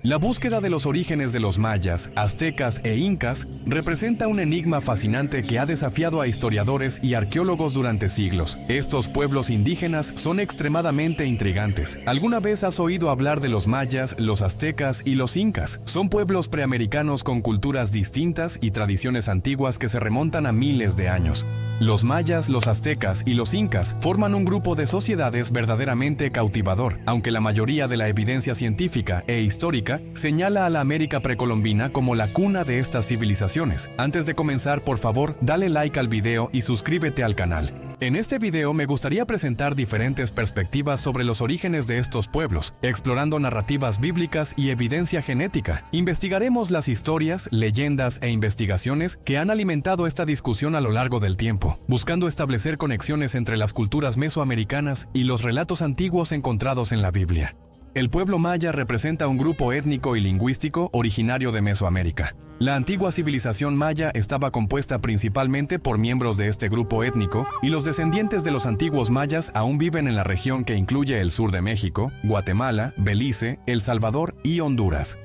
La búsqueda de los orígenes de los mayas, aztecas e incas representa un enigma fascinante que ha desafiado a historiadores y arqueólogos durante siglos. Estos pueblos indígenas son extremadamente intrigantes. ¿Alguna vez has oído hablar de los mayas, los aztecas y los incas? Son pueblos preamericanos con culturas distintas y tradiciones antiguas que se remontan a miles de años. Los mayas, los aztecas y los incas forman un grupo de sociedades verdaderamente cautivador, aunque la mayoría de la evidencia científica e histórica señala a la América precolombina como la cuna de estas civilizaciones. Antes de comenzar, por favor, dale like al video y suscríbete al canal. En este video me gustaría presentar diferentes perspectivas sobre los orígenes de estos pueblos, explorando narrativas bíblicas y evidencia genética. Investigaremos las historias, leyendas e investigaciones que han alimentado esta discusión a lo largo del tiempo, buscando establecer conexiones entre las culturas mesoamericanas y los relatos antiguos encontrados en la Biblia. El pueblo maya representa un grupo étnico y lingüístico originario de Mesoamérica. La antigua civilización maya estaba compuesta principalmente por miembros de este grupo étnico, y los descendientes de los antiguos mayas aún viven en la región que incluye el sur de México, Guatemala, Belice, El Salvador y Honduras.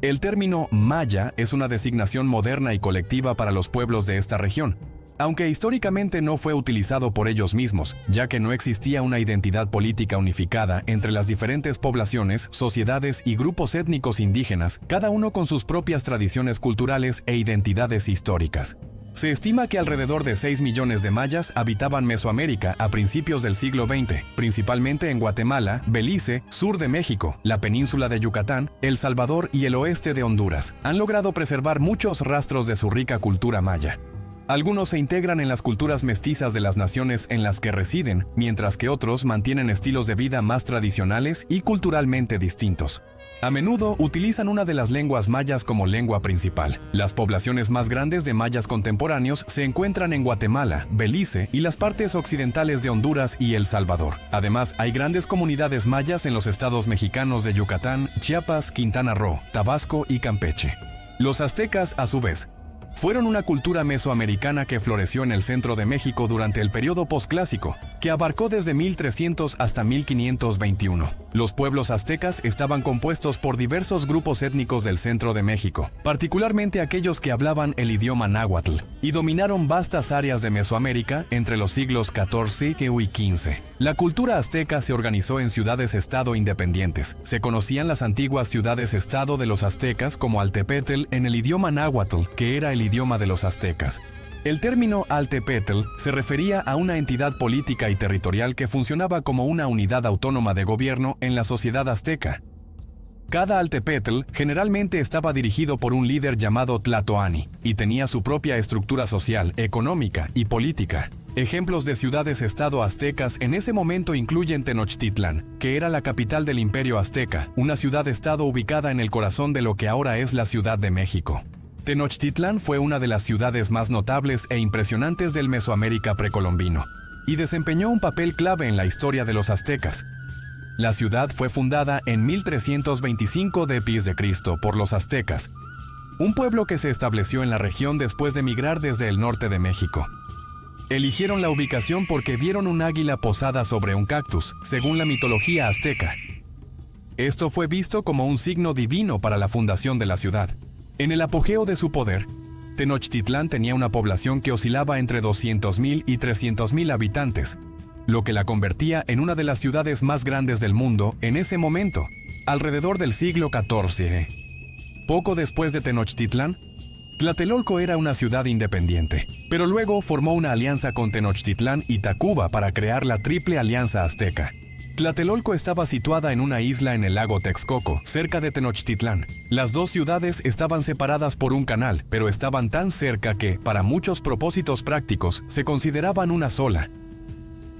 El término maya es una designación moderna y colectiva para los pueblos de esta región, aunque históricamente no fue utilizado por ellos mismos, ya que no existía una identidad política unificada entre las diferentes poblaciones, sociedades y grupos étnicos indígenas, cada uno con sus propias tradiciones culturales e identidades históricas. Se estima que alrededor de 6 millones de mayas habitaban Mesoamérica a principios del siglo XX, principalmente en Guatemala, Belice, sur de México, la península de Yucatán, El Salvador y el oeste de Honduras. Han logrado preservar muchos rastros de su rica cultura maya. Algunos se integran en las culturas mestizas de las naciones en las que residen, mientras que otros mantienen estilos de vida más tradicionales y culturalmente distintos. A menudo utilizan una de las lenguas mayas como lengua principal. Las poblaciones más grandes de mayas contemporáneos se encuentran en Guatemala, Belice y las partes occidentales de Honduras y El Salvador. Además, hay grandes comunidades mayas en los estados mexicanos de Yucatán, Chiapas, Quintana Roo, Tabasco y Campeche. Los aztecas, a su vez, fueron una cultura mesoamericana que floreció en el centro de México durante el periodo posclásico, que abarcó desde 1300 hasta 1521. Los pueblos aztecas estaban compuestos por diversos grupos étnicos del centro de México, particularmente aquellos que hablaban el idioma náhuatl, y dominaron vastas áreas de Mesoamérica entre los siglos XIV y XV. La cultura azteca se organizó en ciudades-estado independientes. Se conocían las antiguas ciudades-estado de los aztecas como Altepetl en el idioma náhuatl, que era el idioma de los aztecas. El término Altepetl se refería a una entidad política y territorial que funcionaba como una unidad autónoma de gobierno en la sociedad azteca. Cada Altepetl generalmente estaba dirigido por un líder llamado Tlatoani y tenía su propia estructura social, económica y política. Ejemplos de ciudades-estado aztecas en ese momento incluyen Tenochtitlán, que era la capital del Imperio Azteca, una ciudad-estado ubicada en el corazón de lo que ahora es la Ciudad de México. Tenochtitlán fue una de las ciudades más notables e impresionantes del Mesoamérica precolombino, y desempeñó un papel clave en la historia de los aztecas. La ciudad fue fundada en 1325 d.C. por los aztecas, un pueblo que se estableció en la región después de migrar desde el norte de México. Eligieron la ubicación porque vieron un águila posada sobre un cactus, según la mitología azteca. Esto fue visto como un signo divino para la fundación de la ciudad. En el apogeo de su poder, Tenochtitlán tenía una población que oscilaba entre 200,000 y 300,000 habitantes, lo que la convertía en una de las ciudades más grandes del mundo en ese momento, alrededor del siglo XIV. Poco después de Tenochtitlán, Tlatelolco era una ciudad independiente, pero luego formó una alianza con Tenochtitlán y Tacuba para crear la Triple Alianza Azteca. Tlatelolco estaba situada en una isla en el lago Texcoco, cerca de Tenochtitlán. Las dos ciudades estaban separadas por un canal, pero estaban tan cerca que, para muchos propósitos prácticos, se consideraban una sola.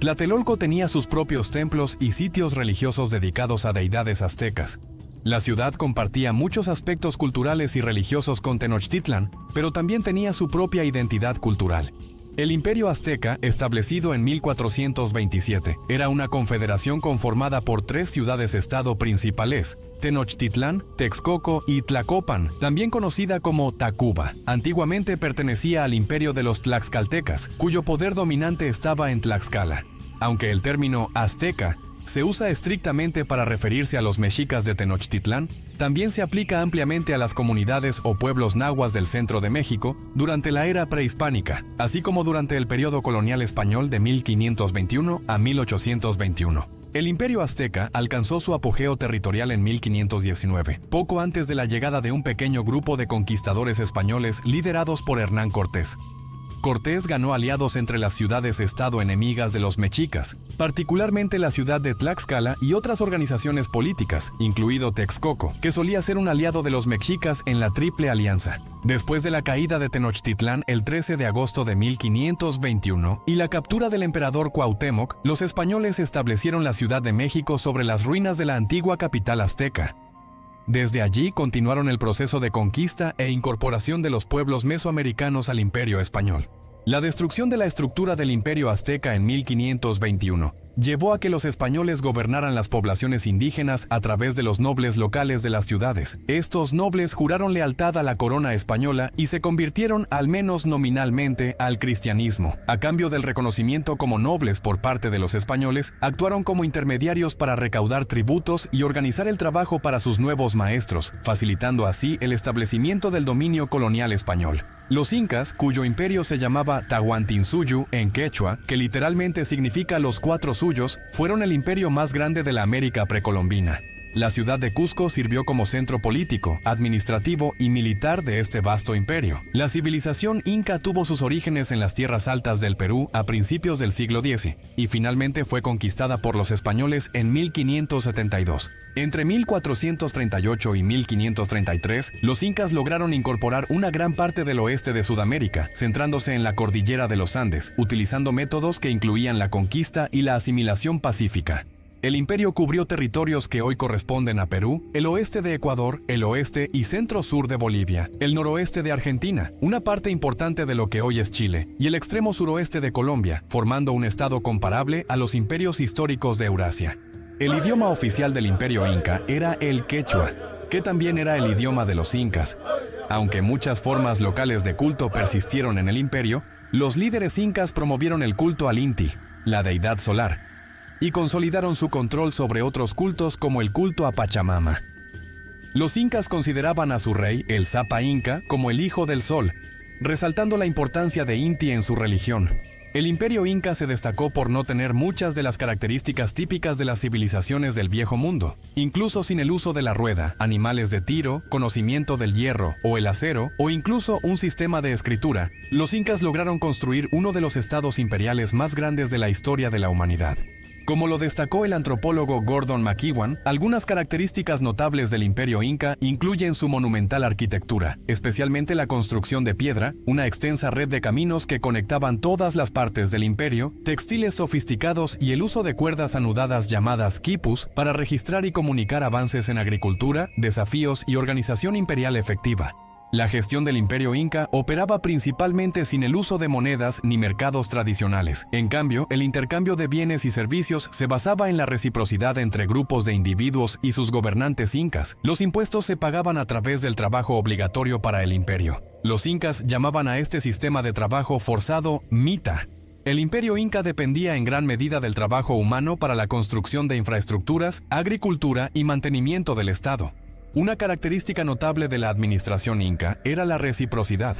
Tlatelolco tenía sus propios templos y sitios religiosos dedicados a deidades aztecas. La ciudad compartía muchos aspectos culturales y religiosos con Tenochtitlán, pero también tenía su propia identidad cultural. El Imperio Azteca, establecido en 1427, era una confederación conformada por 3 ciudades-estado principales: Tenochtitlán, Texcoco y Tlacopan, también conocida como Tacuba. Antiguamente pertenecía al Imperio de los Tlaxcaltecas, cuyo poder dominante estaba en Tlaxcala. Aunque el término azteca se usa estrictamente para referirse a los mexicas de Tenochtitlán, También se aplica ampliamente a las comunidades o pueblos nahuas del centro de México durante la era prehispánica, así como durante el periodo colonial español de 1521 a 1821. El Imperio Azteca alcanzó su apogeo territorial en 1519, poco antes de la llegada de un pequeño grupo de conquistadores españoles liderados por Hernán Cortés. Cortés ganó aliados entre las ciudades-estado enemigas de los mexicas, particularmente la ciudad de Tlaxcala y otras organizaciones políticas, incluido Texcoco, que solía ser un aliado de los mexicas en la Triple Alianza. Después de la caída de Tenochtitlán el 13 de agosto de 1521 y la captura del emperador Cuauhtémoc, los españoles establecieron la Ciudad de México sobre las ruinas de la antigua capital azteca. Desde allí continuaron el proceso de conquista e incorporación de los pueblos mesoamericanos al Imperio español. La destrucción de la estructura del Imperio azteca en 1521 llevó a que los españoles gobernaran las poblaciones indígenas a través de los nobles locales de las ciudades. Estos nobles juraron lealtad a la corona española y se convirtieron, al menos nominalmente, al cristianismo. A cambio del reconocimiento como nobles por parte de los españoles, actuaron como intermediarios para recaudar tributos y organizar el trabajo para sus nuevos maestros, facilitando así el establecimiento del dominio colonial español. Los incas, cuyo imperio se llamaba Tahuantinsuyu en quechua, que literalmente significa los cuatro suyos, fueron el imperio más grande de la América precolombina. La ciudad de Cusco sirvió como centro político, administrativo y militar de este vasto imperio. La civilización inca tuvo sus orígenes en las tierras altas del Perú a principios del siglo X y finalmente fue conquistada por los españoles en 1572. Entre 1438 y 1533, los incas lograron incorporar una gran parte del oeste de Sudamérica, centrándose en la cordillera de los Andes, utilizando métodos que incluían la conquista y la asimilación pacífica. El imperio cubrió territorios que hoy corresponden a Perú, el oeste de Ecuador, el oeste y centro-sur de Bolivia, el noroeste de Argentina, una parte importante de lo que hoy es Chile, y el extremo suroeste de Colombia, formando un estado comparable a los imperios históricos de Eurasia. El idioma oficial del imperio inca era el quechua, que también era el idioma de los incas. Aunque muchas formas locales de culto persistieron en el imperio, los líderes incas promovieron el culto al Inti, la deidad solar, y consolidaron su control sobre otros cultos como el culto a Pachamama. Los incas consideraban a su rey, el Zapa Inca, como el hijo del sol, resaltando la importancia de Inti en su religión. El imperio inca se destacó por no tener muchas de las características típicas de las civilizaciones del Viejo Mundo. Incluso sin el uso de la rueda, animales de tiro, conocimiento del hierro o el acero, o incluso un sistema de escritura, los incas lograron construir uno de los estados imperiales más grandes de la historia de la humanidad. Como lo destacó el antropólogo Gordon McEwan, algunas características notables del imperio inca incluyen su monumental arquitectura, especialmente la construcción de piedra, una extensa red de caminos que conectaban todas las partes del imperio, textiles sofisticados y el uso de cuerdas anudadas llamadas quipus para registrar y comunicar avances en agricultura, desafíos y organización imperial efectiva. La gestión del imperio inca operaba principalmente sin el uso de monedas ni mercados tradicionales. En cambio, el intercambio de bienes y servicios se basaba en la reciprocidad entre grupos de individuos y sus gobernantes incas. Los impuestos se pagaban a través del trabajo obligatorio para el imperio. Los incas llamaban a este sistema de trabajo forzado mita. El imperio inca dependía en gran medida del trabajo humano para la construcción de infraestructuras, agricultura y mantenimiento del Estado. Una característica notable de la administración inca era la reciprocidad,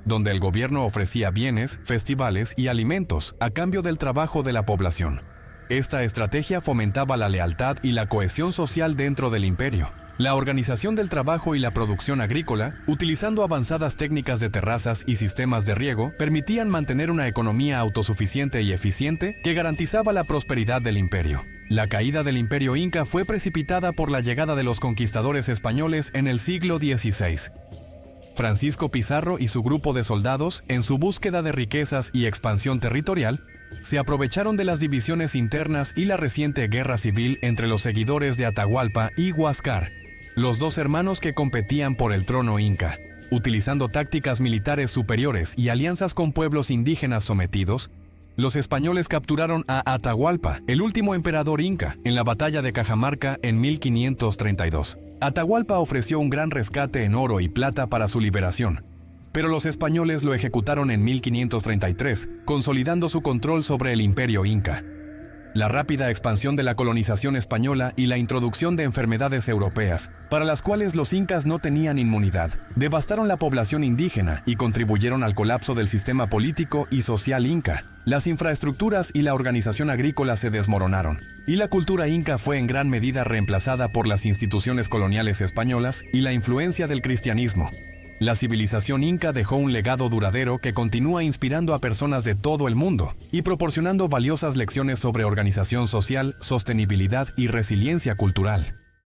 donde el gobierno ofrecía bienes, festivales y alimentos a cambio del trabajo de la población. Esta estrategia fomentaba la lealtad y la cohesión social dentro del imperio. La organización del trabajo y la producción agrícola, utilizando avanzadas técnicas de terrazas y sistemas de riego, permitían mantener una economía autosuficiente y eficiente que garantizaba la prosperidad del imperio. La caída del imperio inca fue precipitada por la llegada de los conquistadores españoles en el siglo XVI. Francisco Pizarro y su grupo de soldados, en su búsqueda de riquezas y expansión territorial, se aprovecharon de las divisiones internas y la reciente guerra civil entre los seguidores de Atahualpa y Huáscar, los dos hermanos que competían por el trono inca. Utilizando tácticas militares superiores y alianzas con pueblos indígenas sometidos, los españoles capturaron a Atahualpa, el último emperador inca, en la batalla de Cajamarca en 1532. Atahualpa ofreció un gran rescate en oro y plata para su liberación, pero los españoles lo ejecutaron en 1533, consolidando su control sobre el imperio inca. la rápida expansión de la colonización española y la introducción de enfermedades europeas, para las cuales los incas no tenían inmunidad, devastaron la población indígena y contribuyeron al colapso del sistema político y social inca. Las infraestructuras y la organización agrícola se desmoronaron, y la cultura inca fue en gran medida reemplazada por las instituciones coloniales españolas y la influencia del cristianismo. La civilización inca dejó un legado duradero que continúa inspirando a personas de todo el mundo y proporcionando valiosas lecciones sobre organización social, sostenibilidad y resiliencia cultural.